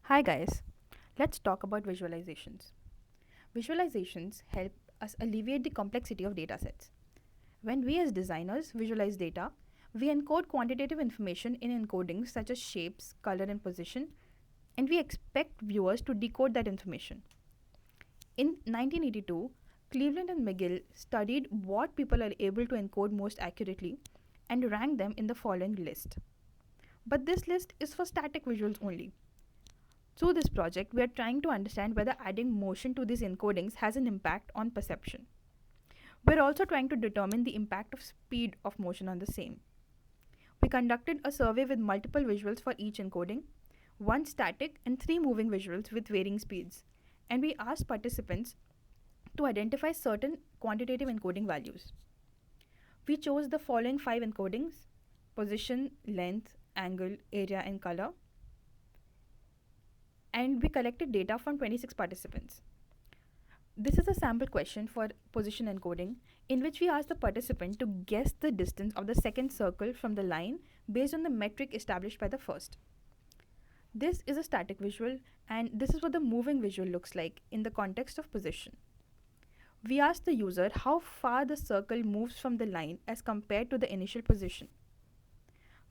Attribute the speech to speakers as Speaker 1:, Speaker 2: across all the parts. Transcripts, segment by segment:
Speaker 1: Hi guys, let's talk about visualizations. Visualizations help us alleviate the complexity of datasets. When we as designers visualize data, we encode quantitative information in encodings such as shapes, color, and position, and we expect viewers to decode that information. In 1982, Cleveland and McGill studied what people are able to encode most accurately and ranked them in the following list. But this list is for static visuals only. Through this project, we are trying to understand whether adding motion to these encodings has an impact on perception. We're also trying to determine the impact of speed of motion on the same. We conducted a survey with multiple visuals for each encoding, one static and three moving visuals with varying speeds, and we asked participants to identify certain quantitative encoding values. We chose the following five encodings: position, length, angle, area, and color, and we collected data from 26 participants. This is a sample question for position encoding in which we ask the participant to guess the distance of the second circle from the line based on the metric established by the first. This is a static visual, and this is what the moving visual looks like in the context of position. We ask the user how far the circle moves from the line as compared to the initial position.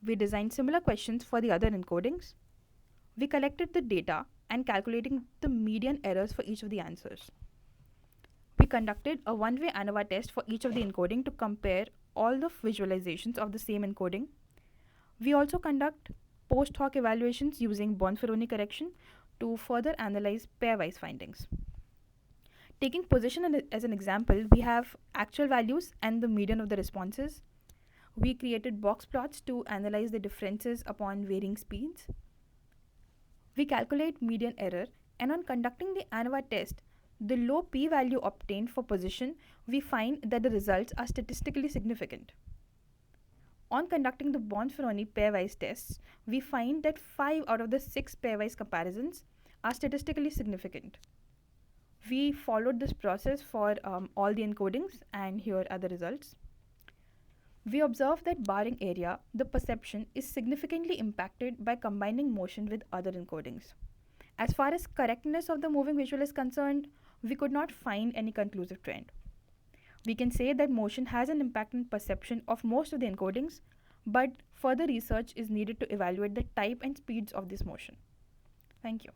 Speaker 1: We designed similar questions for the other encodings. We collected the data and calculating the median errors for each of the answers. We conducted a one-way ANOVA test for each of the encoding to compare all the visualizations of the same encoding. We also conduct post hoc evaluations using Bonferroni correction to further analyze pairwise findings. Taking position as an example, we have actual values and the median of the responses. We created box plots to analyze the differences upon varying speeds. We calculate median error, and on conducting the ANOVA test, the low p-value obtained for position, we find that the results are statistically significant. On conducting the Bonferroni pairwise tests, we find that 5 out of the 6 pairwise comparisons are statistically significant. We followed this process for all the encodings, and here are the results. We observe that barring area, the perception is significantly impacted by combining motion with other encodings. As far as correctness of the moving visual is concerned, we could not find any conclusive trend. We can say that motion has an impact on perception of most of the encodings, but further research is needed to evaluate the type and speeds of this motion. Thank you.